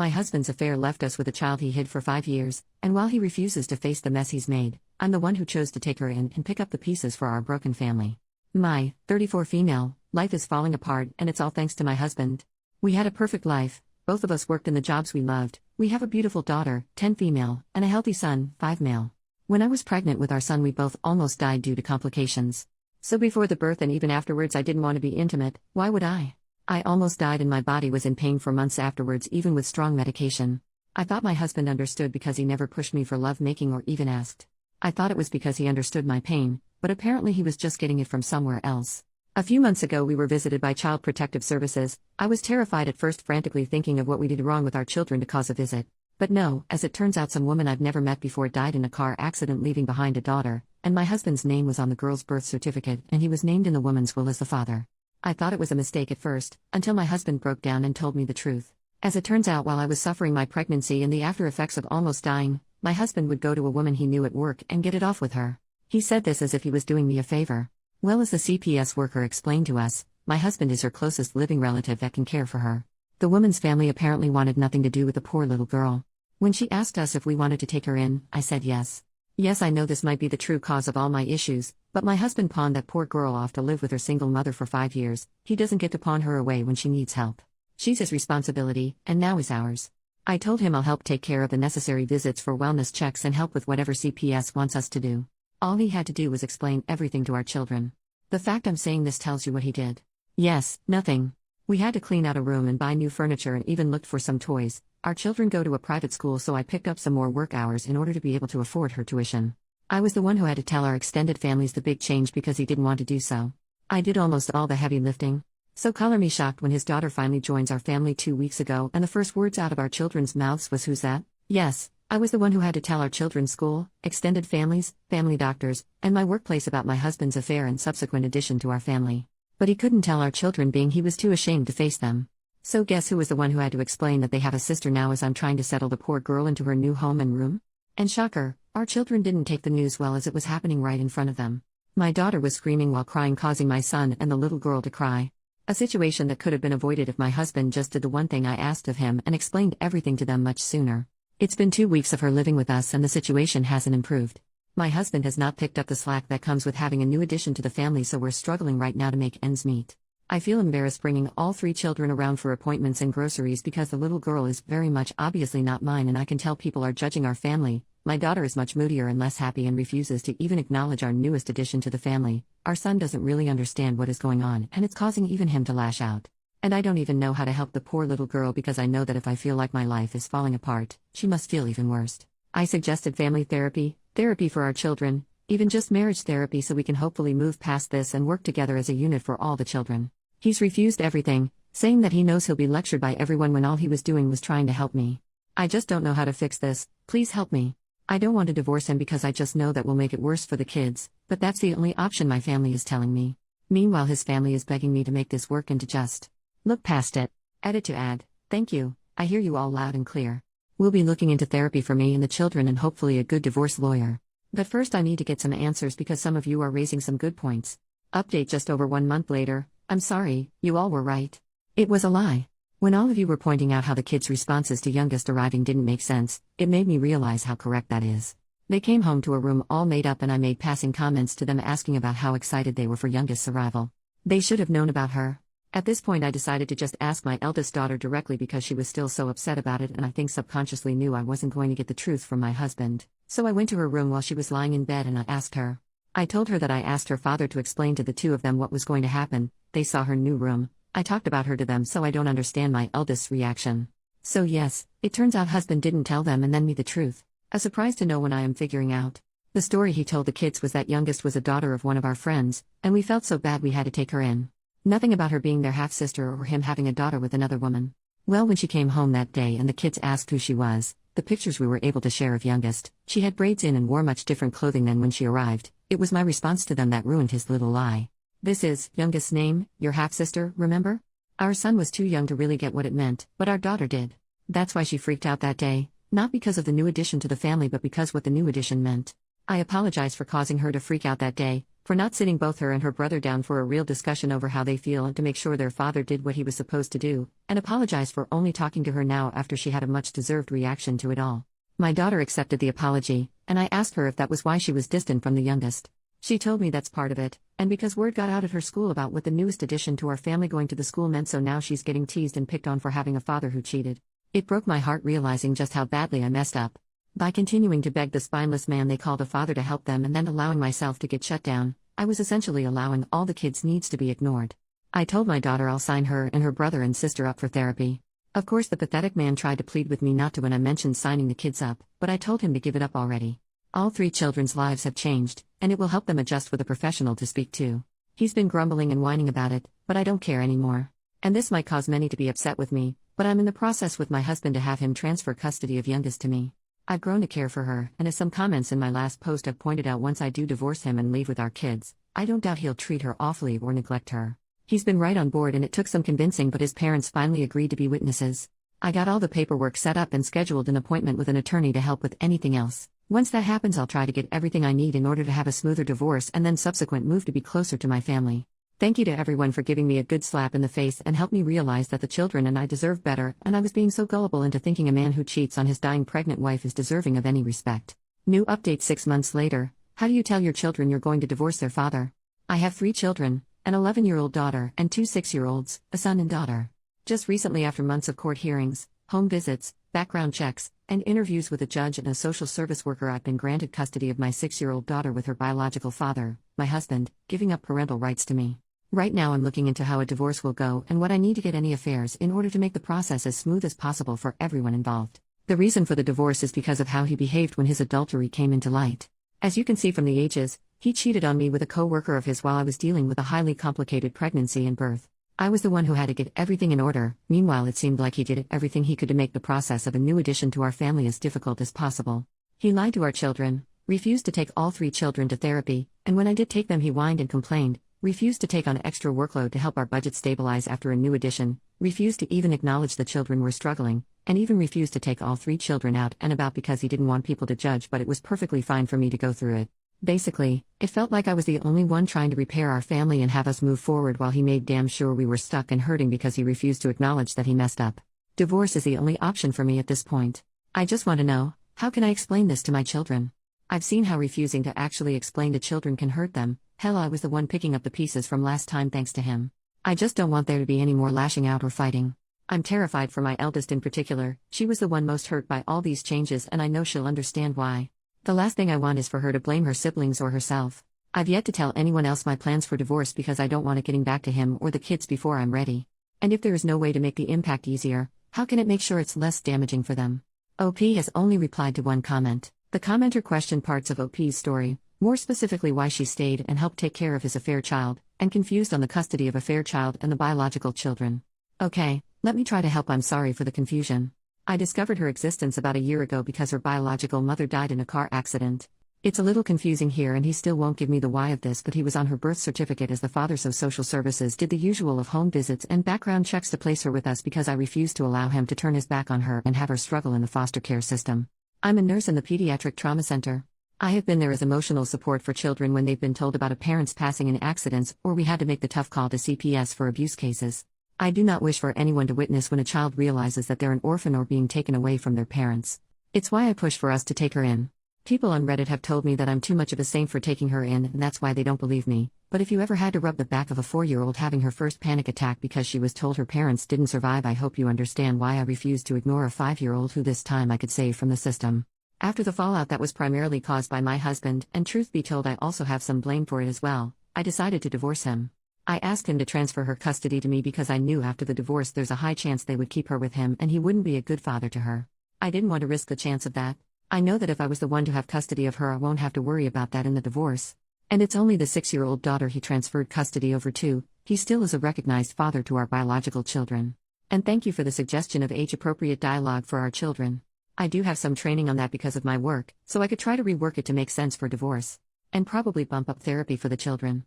My husband's affair left us with a child he hid for 5 years, and while he refuses to face the mess he's made, I'm the one who chose to take her in and pick up the pieces for our broken family. My 34 female life is falling apart, and it's all thanks to my husband. We had a perfect life, both of us worked in the jobs we loved, we have a beautiful daughter, 10 female, and a healthy son, 5 male. When I was pregnant with our son, we both almost died due to complications. So before the birth and even afterwards, I didn't want to be intimate. Why would I? I almost died and my body was in pain for months afterwards, even with strong medication. I thought my husband understood because he never pushed me for lovemaking or even asked. I thought it was because he understood my pain, but apparently he was just getting it from somewhere else. A few months ago we were visited by Child Protective Services. I was terrified at first, frantically thinking of what we did wrong with our children to cause a visit. But no, as it turns out, some woman I've never met before died in a car accident leaving behind a daughter, and my husband's name was on the girl's birth certificate and he was named in the woman's will as the father. I thought it was a mistake at first, until my husband broke down and told me the truth. As it turns out, while I was suffering my pregnancy and the after effects of almost dying, my husband would go to a woman he knew at work and get it off with her. He said this as if he was doing me a favor. Well, as the CPS worker explained to us, my husband is her closest living relative that can care for her. The woman's family apparently wanted nothing to do with the poor little girl. When she asked us if we wanted to take her in, I said yes. Yes, I know this might be the true cause of all my issues, but my husband pawned that poor girl off to live with her single mother for 5 years. He doesn't get to pawn her away when she needs help. She's his responsibility, and now is ours. I told him I'll help take care of the necessary visits for wellness checks and help with whatever CPS wants us to do. All he had to do was explain everything to our children. The fact I'm saying this tells you what he did. Yes, nothing. We had to clean out a room and buy new furniture and even looked for some toys. Our children go to a private school, so I picked up some more work hours in order to be able to afford her tuition. I was the one who had to tell our extended families the big change because he didn't want to do so. I did almost all the heavy lifting. So color me shocked when his daughter finally joins our family 2 weeks ago and the first words out of our children's mouths was, "Who's that?" Yes, I was the one who had to tell our children's school, extended families, family doctors, and my workplace about my husband's affair and subsequent addition to our family. But he couldn't tell our children, being he was too ashamed to face them. So guess who was the one who had to explain that they have a sister now as I'm trying to settle the poor girl into her new home and room? And shocker, our children didn't take the news well as it was happening right in front of them. My daughter was screaming while crying, causing my son and the little girl to cry. A situation that could have been avoided if my husband just did the one thing I asked of him and explained everything to them much sooner. It's been 2 weeks of her living with us and the situation hasn't improved. My husband has not picked up the slack that comes with having a new addition to the family, so we're struggling right now to make ends meet. I feel embarrassed bringing all 3 children around for appointments and groceries because the little girl is very much obviously not mine, and I can tell people are judging our family. My daughter is much moodier and less happy and refuses to even acknowledge our newest addition to the family. Our son doesn't really understand what is going on, and it's causing even him to lash out. And I don't even know how to help the poor little girl because I know that if I feel like my life is falling apart, she must feel even worse. I suggested family therapy for our children, even just marriage therapy, so we can hopefully move past this and work together as a unit for all the children. He's refused everything, saying that he knows he'll be lectured by everyone when all he was doing was trying to help me. I just don't know how to fix this. Please help me. I don't want to divorce him because I just know that will make it worse for the kids, but that's the only option my family is telling me. Meanwhile, his family is begging me to make this work and to just look past it. Edit to add. Thank you. I hear you all loud and clear. We'll be looking into therapy for me and the children and hopefully a good divorce lawyer. But first I need to get some answers because some of you are raising some good points. Update just over 1 month later. I'm sorry, you all were right. It was a lie. When all of you were pointing out how the kids' responses to youngest arriving didn't make sense, it made me realize how correct that is. They came home to a room all made up and I made passing comments to them asking about how excited they were for youngest's arrival. They should have known about her. At this point I decided to just ask my eldest daughter directly because she was still so upset about it, and I think subconsciously knew I wasn't going to get the truth from my husband. So I went to her room while she was lying in bed and I asked her. I told her that I asked her father to explain to the 2 of them what was going to happen. They saw her new room. I talked about her to them, so I don't understand my eldest's reaction. So yes, it turns out husband didn't tell them and then me the truth. A surprise to no one I am figuring out. The story he told the kids was that youngest was a daughter of one of our friends, and we felt so bad we had to take her in. Nothing about her being their half-sister or him having a daughter with another woman. Well, when she came home that day and the kids asked who she was, the pictures we were able to share of youngest, she had braids in and wore much different clothing than when she arrived. It was my response to them that ruined his little lie. This is youngest's name, your half-sister, remember? Our son was too young to really get what it meant, but our daughter did. That's why she freaked out that day, not because of the new addition to the family but because what the new addition meant. I apologize for causing her to freak out that day, for not sitting both her and her brother down for a real discussion over how they feel and to make sure their father did what he was supposed to do, and apologize for only talking to her now after she had a much-deserved reaction to it all. My daughter accepted the apology, and I asked her if that was why she was distant from the youngest. She told me that's part of it, and because word got out at her school about what the newest addition to our family going to the school meant, so now she's getting teased and picked on for having a father who cheated. It broke my heart realizing just how badly I messed up. By continuing to beg the spineless man they called a father to help them and then allowing myself to get shut down, I was essentially allowing all the kids' needs to be ignored. I told my daughter I'll sign her and her brother and sister up for therapy. Of course, the pathetic man tried to plead with me not to when I mentioned signing the kids up, but I told him to give it up already. All 3 children's lives have changed, and it will help them adjust with a professional to speak to. He's been grumbling and whining about it, but I don't care anymore. And this might cause many to be upset with me, but I'm in the process with my husband to have him transfer custody of youngest to me. I've grown to care for her, and as some comments in my last post have pointed out, once I do divorce him and leave with our kids, I don't doubt he'll treat her awfully or neglect her. He's been right on board, and it took some convincing, but his parents finally agreed to be witnesses. I got all the paperwork set up and scheduled an appointment with an attorney to help with anything else. Once that happens, I'll try to get everything I need in order to have a smoother divorce and then subsequent move to be closer to my family. Thank you to everyone for giving me a good slap in the face and helped me realize that the children and I deserve better, and I was being so gullible into thinking a man who cheats on his dying pregnant wife is deserving of any respect. New update 6 months later. How do you tell your children you're going to divorce their father? I have 3 children, an 11-year-old daughter and 2 6-year-olds, a son and daughter. Just recently, after months of court hearings, home visits, background checks, and interviews with a judge and a social service worker, I've been granted custody of my 6-year-old daughter with her biological father, my husband, giving up parental rights to me. Right now I'm looking into how a divorce will go and what I need to get any affairs in order to make the process as smooth as possible for everyone involved. The reason for the divorce is because of how he behaved when his adultery came into light. As you can see from the ages, he cheated on me with a co-worker of his while I was dealing with a highly complicated pregnancy and birth. I was the one who had to get everything in order. Meanwhile, it seemed like he did everything he could to make the process of a new addition to our family as difficult as possible. He lied to our children, refused to take all 3 children to therapy, and when I did take them he whined and complained, refused to take on extra workload to help our budget stabilize after a new addition, refused to even acknowledge the children were struggling, and even refused to take all 3 children out and about because he didn't want people to judge, but it was perfectly fine for me to go through it. Basically, it felt like I was the only one trying to repair our family and have us move forward while he made damn sure we were stuck and hurting because he refused to acknowledge that he messed up. Divorce is the only option for me at this point. I just want to know, how can I explain this to my children? I've seen how refusing to actually explain to children can hurt them. Hell, I was the one picking up the pieces from last time thanks to him. I just don't want there to be any more lashing out or fighting. I'm terrified for my eldest in particular. She was the one most hurt by all these changes, and I know she'll understand why. The last thing I want is for her to blame her siblings or herself. I've yet to tell anyone else my plans for divorce because I don't want it getting back to him or the kids before I'm ready. And if there is no way to make the impact easier, how can it make sure it's less damaging for them? OP has only replied to one comment. The commenter questioned parts of OP's story, more specifically why she stayed and helped take care of his affair child, and confused on the custody of affair child and the biological children. Okay, let me try to help. I'm sorry for the confusion. I discovered her existence about a year ago because her biological mother died in a car accident. It's a little confusing here and he still won't give me the why of this, but he was on her birth certificate as the father, so social services did the usual of home visits and background checks to place her with us because I refused to allow him to turn his back on her and have her struggle in the foster care system. I'm a nurse in the pediatric trauma center. I have been there as emotional support for children when they've been told about a parent's passing in accidents or we had to make the tough call to CPS for abuse cases. I do not wish for anyone to witness when a child realizes that they're an orphan or being taken away from their parents. It's why I push for us to take her in. People on Reddit have told me that I'm too much of a saint for taking her in, and that's why they don't believe me. But if you ever had to rub the back of a 4-year-old having her first panic attack because she was told her parents didn't survive, I hope you understand why I refused to ignore a 5-year-old who this time I could save from the system. After the fallout that was primarily caused by my husband, and truth be told I also have some blame for it as well, I decided to divorce him. I asked him to transfer her custody to me because I knew after the divorce there's a high chance they would keep her with him and he wouldn't be a good father to her. I didn't want to risk the chance of that. I know that if I was the one to have custody of her I won't have to worry about that in the divorce. And it's only the 6-year-old daughter he transferred custody over to. He still is a recognized father to our biological children. And thank you for the suggestion of age-appropriate dialogue for our children. I do have some training on that because of my work, so I could try to rework it to make sense for divorce. And probably bump up therapy for the children.